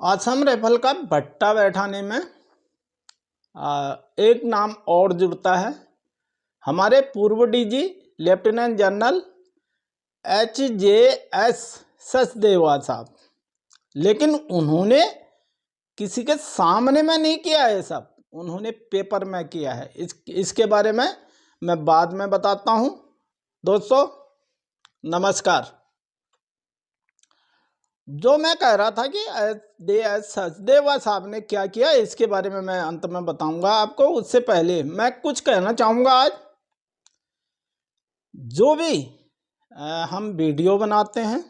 Assam rifle का भट्टा बैठाने में एक नाम और जुड़ता है। हमारे पूर्व DG lieutenant general HJS Sachdeva साहब, लेकिन उन्होंने किसी के सामने में नहीं किया है, सब उन्होंने पेपर में किया है। इसके बारे में मैं बाद में बताता हूँ। दोस्तों नमस्कार। जो मैं कह रहा था कि सचदेवा साहब ने क्या किया, इसके बारे में मैं अंत में बताऊंगा आपको। उससे पहले मैं कुछ कहना चाहूँगा। आज जो भी हम वीडियो बनाते हैं,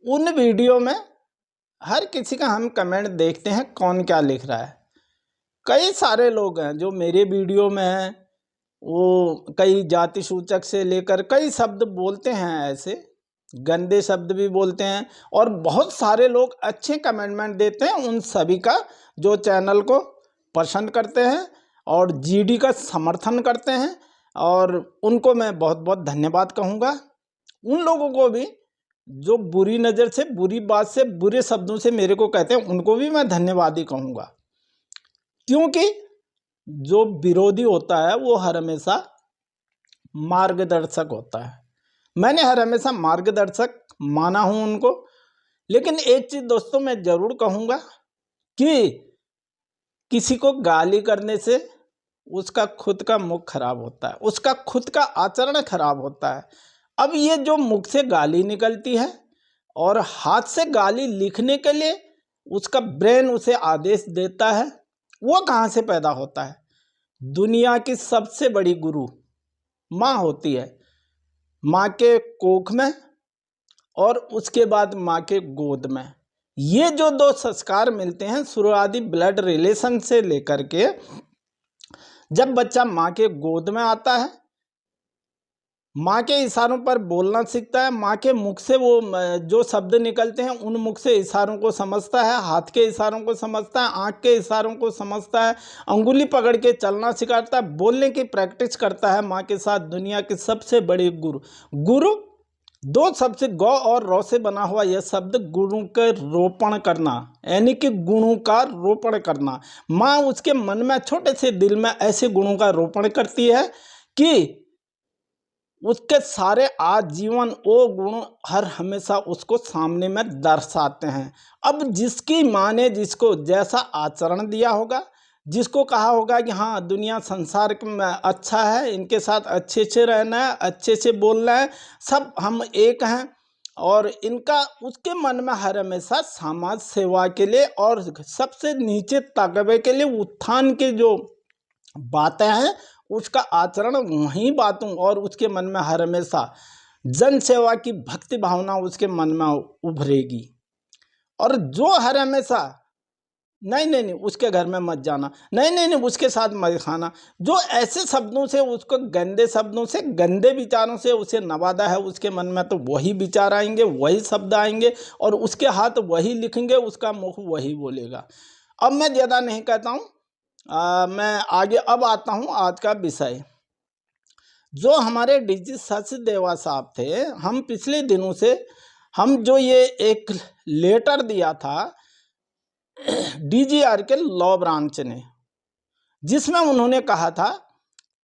उन वीडियो में हर किसी का हम कमेंट देखते हैं, कौन क्या लिख रहा है। कई सारे लोग हैं जो मेरे वीडियो में हैं, वो कई जाति सूचक से लेकर कई शब्द बोलते हैं, ऐसे गंदे शब्द भी बोलते हैं, और बहुत सारे लोग अच्छे कमेंटमेंट देते हैं। उन सभी का जो चैनल को पसंद करते हैं और GD का समर्थन करते हैं, और उनको मैं बहुत बहुत धन्यवाद कहूँगा। उन लोगों को भी जो बुरी नज़र से, बुरी बात से, बुरे शब्दों से मेरे को कहते हैं, उनको भी मैं धन्यवाद ही कहूँगा। क्योंकि जो विरोधी होता है वो हर हमेशा मार्गदर्शक होता है। मैंने हर हमेशा मार्गदर्शक माना हूं उनको। लेकिन एक चीज़ दोस्तों मैं ज़रूर कहूँगा कि किसी को गाली करने से उसका खुद का मुख खराब होता है, उसका खुद का आचरण खराब होता है। अब ये जो मुख से गाली निकलती है और हाथ से गाली लिखने के लिए उसका ब्रेन उसे आदेश देता है, वो कहाँ से पैदा होता है? दुनिया की सबसे बड़ी गुरु माँ होती है। माँ के कोख में और उसके बाद माँ के गोद में। ये जो दो संस्कार मिलते हैं शुरुआती ब्लड रिलेशन से लेकर के, जब बच्चा माँ के गोद में आता है, माँ के इशारों पर बोलना सीखता है। माँ के मुख से वो जो शब्द निकलते हैं, उन मुख से इशारों को समझता है, हाथ के इशारों को समझता है, आँख के इशारों को समझता है, अंगुली पकड़ के चलना सिखाता है, बोलने की प्रैक्टिस करता है माँ के साथ। दुनिया के सबसे बड़े गुरु दो शब्द से गौ और रौ से बना हुआ यह शब्द गुरु का रोपण करना, यानी कि गुणों का रोपण करना। माँ उसके मन में, छोटे से दिल में ऐसे गुणों का रोपण करती है कि उसके सारे आजीवन वो गुण हर हमेशा उसको सामने में दर्शाते हैं। अब जिसकी माँ ने जिसको जैसा आचरण दिया होगा, जिसको कहा होगा कि हाँ दुनिया संसार में अच्छा है, इनके साथ अच्छे से रहना है, अच्छे से बोलना है, सब हम एक हैं, और इनका उसके मन में हर हमेशा समाज सेवा के लिए और सबसे नीचे तबके के लिए उत्थान के जो बातें हैं, उसका आचरण वहीं बातों, और उसके मन में हर हमेशा जन सेवा की भक्ति भावना उसके मन में उभरेगी। और जो हर हमेशा नहीं नहीं नहीं उसके घर में मत जाना, नहीं नहीं नहीं उसके साथ मत खाना, जो ऐसे शब्दों से उसको, गंदे शब्दों से, गंदे विचारों से उसे नवादा है, उसके मन में तो वही विचार आएंगे, वही शब्द आएंगे, और उसके हाथ वही लिखेंगे, उसका मुख वही बोलेगा। अब मैं ज़्यादा नहीं कहता हूँ, मैं आगे अब आता हूँ आज का विषय। जो हमारे डीजी सचदेवा साहब थे, हम पिछले दिनों से हम जो ये एक लेटर दिया था DGR के लॉ ब्रांच ने, जिसमें उन्होंने कहा था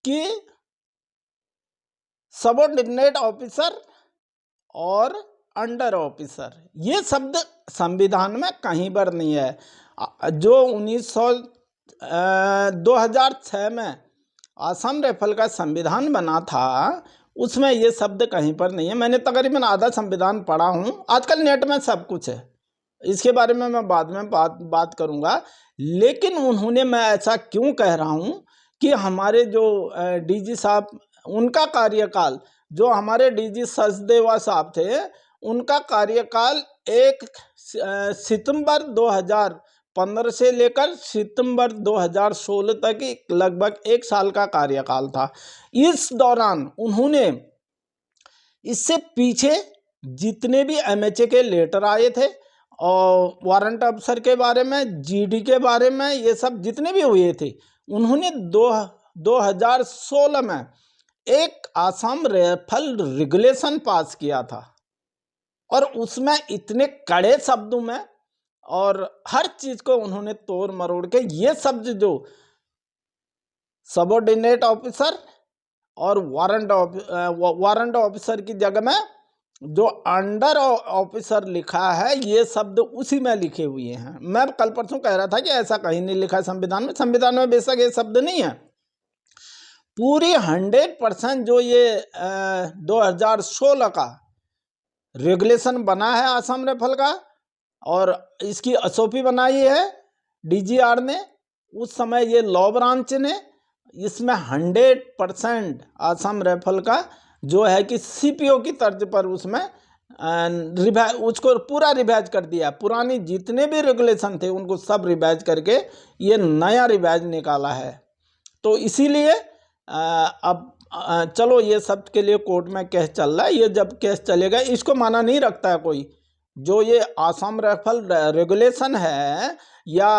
कि सबऑर्डिनेट ऑफिसर और अंडर ऑफिसर, ये शब्द संविधान में कहीं पर नहीं है। जो 2006 में असम राइफल का संविधान बना था, उसमें ये शब्द कहीं पर नहीं है। मैंने तकरीबन आधा संविधान पढ़ा हूँ, आजकल नेट में सब कुछ है, इसके बारे में मैं बाद में बात करूँगा। लेकिन उन्होंने, मैं ऐसा क्यों कह रहा हूँ कि हमारे जो DG साहब, उनका कार्यकाल, जो हमारे DG सचदेवा साहब थे, उनका कार्यकाल 1 सितंबर 2015 से लेकर सितंबर 2016 तक लगभग 1 साल का कार्यकाल था। इस दौरान उन्होंने, इससे पीछे जितने भी MHA के लेटर आए थे और वारंट अफसर के बारे में, GD के बारे में, ये सब जितने भी हुए थे, उन्होंने 2016 में एक असम राइफल रेगुलेशन पास किया था, और उसमें इतने कड़े शब्दों में और हर चीज को उन्होंने तोड़ मरोड़ के ये शब्द जो सबऑर्डिनेट ऑफिसर और वारंट ऑफिसर की जगह में जो अंडर ऑफिसर लिखा है, ये शब्द उसी में लिखे हुए हैं। मैं कल परसों कह रहा था कि ऐसा कहीं नहीं लिखा है संविधान में। संविधान में बेशक ये शब्द नहीं है। पूरी 100% जो ये 2016 का रेगुलेशन बना है आसाम राइफल का, और इसकी एसओपी बनाई है डीजीआर ने, उस समय ये लॉ ब्रांच ने, इसमें 100% आसाम राइफल का जो है कि सीपीओ की तर्ज पर उसमें उसको पूरा रिवाइज कर दिया। पुरानी जितने भी रेगुलेशन थे उनको सब रिवाइज करके ये नया रिवाइज निकाला है। तो इसीलिए अब चलो ये सब के लिए कोर्ट में केस चल रहा है। ये जब केस चलेगा, इसको माना नहीं रखता है कोई। जो ये आसाम राइफल रेगुलेशन है या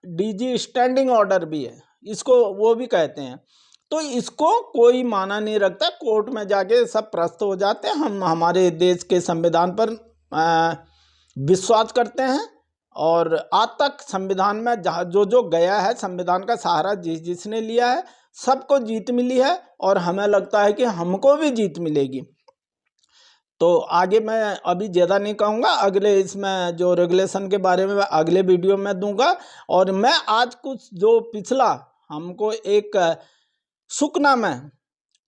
डीजी स्टैंडिंग ऑर्डर भी है, इसको वो भी कहते हैं, तो इसको कोई माना नहीं रखता। कोर्ट में जाके सब प्रस्त हो जाते हैं। हम हमारे देश के संविधान पर विश्वास करते हैं, और आज तक संविधान में जो जो गया है, संविधान का सहारा जिसने लिया है, सबको जीत मिली है, और हमें लगता है कि हमको भी जीत मिलेगी। तो आगे मैं अभी ज़्यादा नहीं कहूँगा, अगले इसमें जो रेगुलेशन के बारे में अगले वीडियो में दूंगा। और मैं आज कुछ जो पिछला हमको एक सुकना में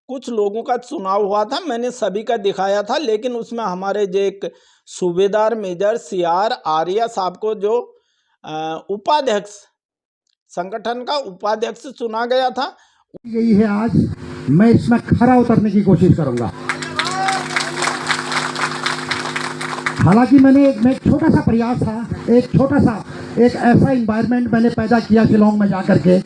कुछ लोगों का चुनाव हुआ था, मैंने सभी का दिखाया था, लेकिन उसमें हमारे जो एक सूबेदार मेजर CR आर्या साहब को जो उपाध्यक्ष, संगठन का उपाध्यक्ष चुना गया था, यही है। आज मैं इसमें खरा उतरने की कोशिश करूंगा। हालांकि मैंने एक छोटा सा प्रयास था, एक ऐसा इन्वायरमेंट मैंने पैदा किया शिलोंग में जाकर के,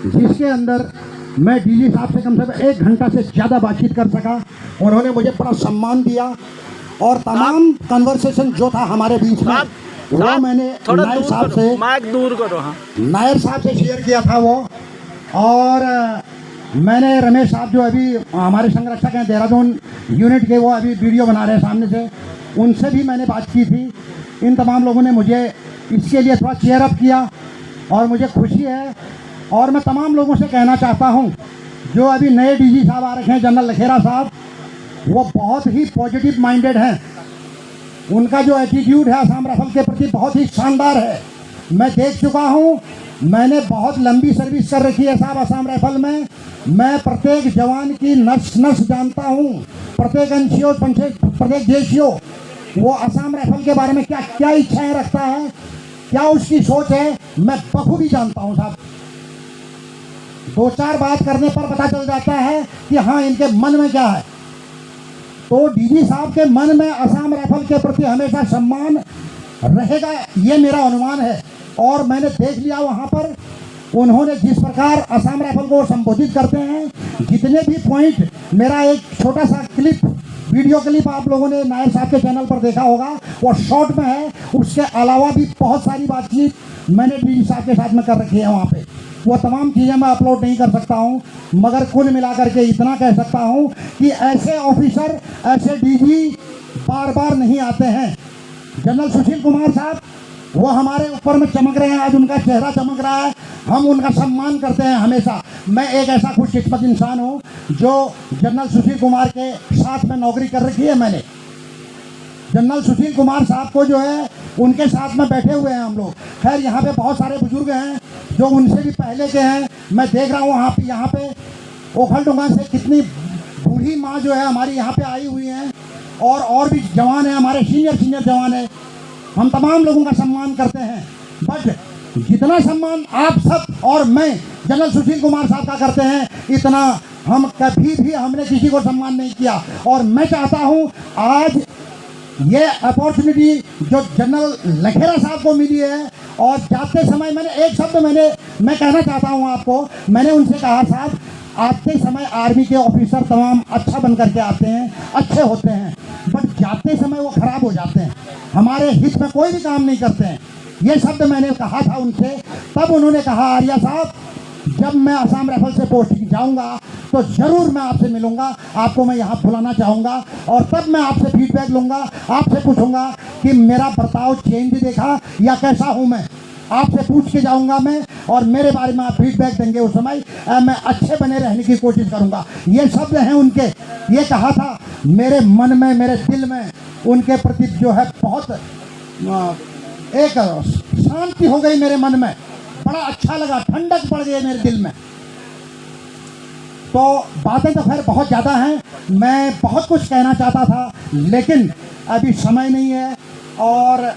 जिसके अंदर मैं डीजी साहब से कम से कम 1 घंटा से ज़्यादा बातचीत कर सका। उन्होंने मुझे बड़ा सम्मान दिया, और तमाम कन्वर्सेशन जो था हमारे बीच में वो मैंने नायर साहब से, माइक दूर करो, हाँ, नायर साहब से शेयर किया था वो। और मैंने रमेश साहब जो अभी हमारे संरक्षक हैं देहरादून यूनिट के, वो अभी वीडियो बना रहे हैं सामने से, उनसे भी मैंने बात की थी। इन तमाम लोगों ने मुझे इसके लिए थोड़ा चेयर अप किया, और मुझे खुशी है। और मैं तमाम लोगों से कहना चाहता हूं, जो अभी नए डीजी साहब आ रखे हैं, जनरल लखेरा साहब, वो बहुत ही पॉजिटिव माइंडेड हैं। उनका जो एटीट्यूड है आसाम राइफल के प्रति बहुत ही शानदार है। मैं देख चुका हूं, मैंने बहुत लंबी सर्विस कर रखी है साहब आसाम राइफल में। मैं प्रत्येक जवान की नस नस जानता हूं, प्रत्येक एनसीओ, प्रत्येक जेसीओ वो आसाम राइफल के बारे में क्या क्या इच्छाएं रखता है, क्या उसकी सोच है, मैं बखूबी जानता हूं साहब। 2-4 बात करने पर पता चल जाता है कि हाँ, इनके मन में क्या है। तो डीजी साहब के मन में आसाम राइफल के प्रति हमेशा सम्मान रहेगा, ये मेरा अनुमान है। और मैंने देख लिया वहाँ पर उन्होंने जिस प्रकार आसाम राइफल को संबोधित करते हैं, जितने भी पॉइंट, मेरा एक छोटा सा क्लिप, वीडियो क्लिप आप लोगों ने नायर साहब के चैनल पर देखा होगा, वो शॉर्ट में है। उसके अलावा भी बहुत सारी बातचीत मैंने डीजी साहब के साथ में कर रखी है वहाँ पे। वो तमाम चीज़ें मैं अपलोड नहीं कर सकता हूँ, मगर कुल मिलाकर के इतना कह सकता हूँ कि ऐसे ऑफिसर, ऐसे डीजी बार बार नहीं आते हैं। जनरल सुशील कुमार साहब, वो हमारे ऊपर में चमक रहे हैं, आज उनका चेहरा चमक रहा है, हम उनका सम्मान करते हैं हमेशा। मैं एक ऐसा खुशकिस्मत इंसान हूँ जो जनरल सुशील कुमार के साथ में नौकरी कर रखी है मैंने। जनरल सुशील कुमार साहब को जो है उनके साथ में बैठे हुए हैं हम लोग। खैर यहाँ पे बहुत सारे बुजुर्ग हैं जो उनसे भी पहले के हैं। मैं देख रहा हूँ यहाँ पे ओखलडुंगा से कितनी बूढ़ी माँ जो है हमारी यहाँ पे आई हुई हैं, और भी जवान हैं, हमारे सीनियर जवान हैं। हम तमाम लोगों का सम्मान करते हैं, बट जितना सम्मान आप सब और मैं जनरल सुशील कुमार साहब का करते हैं, इतना हम कभी भी हमने किसी को सम्मान नहीं किया। और मैं चाहता हूं आज ये अपॉर्चुनिटी जो जनरल लखेरा साहब को मिली है, और जाते समय मैंने एक शब्द मैं कहना चाहता हूं आपको। मैंने उनसे कहा, साहब आते समय आर्मी के ऑफिसर तमाम अच्छा बन करके आते हैं, अच्छे होते हैं, बट जाते समय वो खराब हो जाते हैं, हमारे हित में कोई भी काम नहीं करते हैं। ये शब्द मैंने कहा था उनसे। तब उन्होंने कहा, आर्या साहब, जब मैं आसाम राइफल से पोस्टिंग जाऊंगा तो जरूर मैं आपसे मिलूंगा, आपको मैं यहाँ बुलाना चाहूँगा, और तब मैं आपसे फीडबैक लूँगा, आपसे पूछूंगा कि मेरा बर्ताव चेंज देखा या कैसा हूं मैं, आपसे पूछ के जाऊंगा मैं, और मेरे बारे में आप फीडबैक देंगे। उस समय मैं अच्छे बने रहने की कोशिश करूंगा। ये शब्द हैं उनके। ये कहा था, मेरे मन में, मेरे दिल में उनके प्रति जो है बहुत एक शांति हो गई मेरे मन में, बड़ा अच्छा लगा, ठंडक पड़ गई मेरे दिल में। तो बातें तो खैर बहुत ज़्यादा हैं, मैं बहुत कुछ कहना चाहता था लेकिन अभी समय नहीं है। और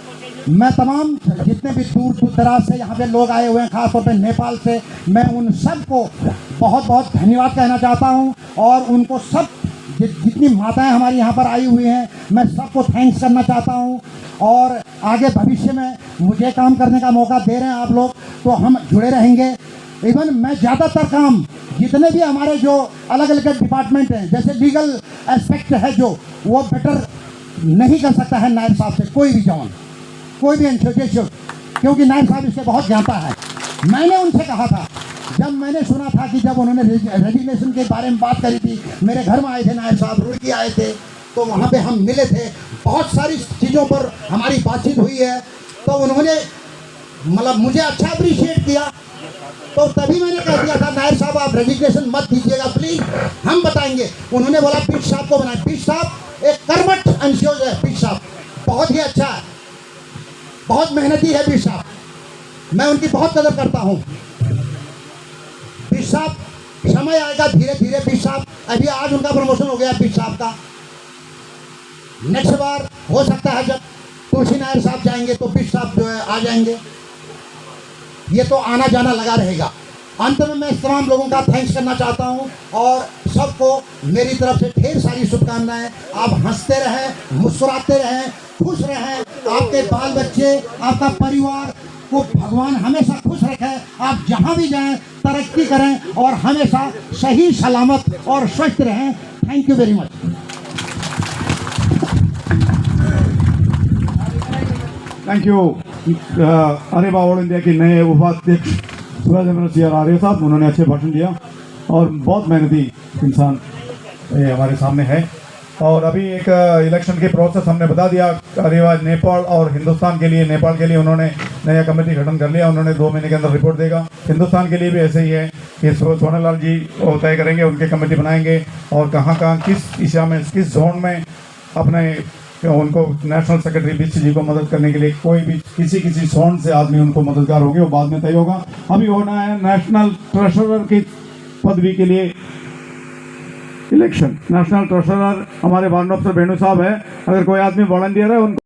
मैं तमाम जितने भी दूर दूर दराज से यहाँ पे लोग आए हुए हैं, खासतौर पे नेपाल से, मैं उन सब को बहुत बहुत धन्यवाद कहना चाहता हूँ। और उनको सब जितनी माताएं हमारी यहाँ पर आई हुई हैं, मैं सबको थैंक्स करना चाहता हूँ। और आगे भविष्य में मुझे काम करने का मौका दे रहे हैं आप लोग, तो हम जुड़े रहेंगे। इवन मैं ज़्यादातर काम जितने भी हमारे जो अलग अलग डिपार्टमेंट हैं, जैसे लीगल एस्पेक्ट है जो, वो बेटर नहीं कर सकता है नायब साहब से कोई भी जवान, कोई भी इंस्टीट्यूट, क्योंकि नायब साहब इससे बहुत जानता है। मैंने उनसे कहा था, जब मैंने सुना था कि जब उन्होंने रेजिग्नेशन के बारे में बात करी थी, मेरे घर में आए थे नायब साहब, रुड़की आए थे, तो वहाँ पे हम मिले थे, बहुत सारी चीज़ों पर हमारी बातचीत हुई है। तो उन्होंने मतलब मुझे अच्छा अप्रिशिएट किया, तो तभी मैंने कह दिया था, नायब साहब आप रेजिग्नेशन मत दीजिएगा प्लीज़, हम बताएंगे। उन्होंने बोला पीठ साहब को बनाए। पीठ साहब एक कर्मठ अंशोज है, पीठ साहब बहुत ही अच्छा है, बहुत मेहनती है पीठ साहब, मैं उनकी बहुत कदर करता हूँ। पीठ साहब समय आएगा धीरे धीरे, पीठ साहब अभी आज उनका प्रमोशन हो गया पीठ साहब का, नेक्स्ट बार हो सकता है जब तुलसी नायर साहब जाएंगे तो पीठ साहब जो है आ जाएंगे। ये तो आना जाना लगा रहेगा। अंत में मैं तमाम लोगों का थैंक्स करना चाहता हूँ और सबको मेरी तरफ से ढेर सारी शुभकामनाएं। आप हंसते रहें, मुस्कुराते रहें, खुश रहें, आपके बाल बच्चे, आपका परिवार को भगवान हमेशा खुश रखे। आप जहाँ भी जाएं तरक्की करें और हमेशा सही सलामत और स्वस्थ रहें। Thank you very much. Thank you. अरेबा ऑल इंडिया के नए उपाध्यक्ष सूरज सिंह आर्य साहब, उन्होंने अच्छे भाषण दिया और बहुत मेहनती इंसान ये हमारे सामने है। और अभी एक इलेक्शन के प्रोसेस हमने बता दिया। अरेबा नेपाल और हिंदुस्तान के लिए, नेपाल के लिए उन्होंने नया कमेटी गठन कर लिया, उन्होंने 2 महीने के अंदर रिपोर्ट देगा। हिंदुस्तान के लिए भी ऐसे ही है कि सोनालाल जी वो तय करेंगे, उनके कमेटी बनाएंगे और कहाँ कहाँ किस दिशा में, किस जोन में अपने उनको नेशनल सेक्रेटरी बीसी जी को मदद करने के लिए कोई भी किसी जोन से आदमी उनको मददगार होंगे, वो बाद में तय होगा। अभी होना है नेशनल ट्रेजरर की पदवी के लिए इलेक्शन। नेशनल ट्रेजरर हमारे वार्ड अफसर वेणु साहब है। अगर कोई आदमी वॉलंटियर है उनको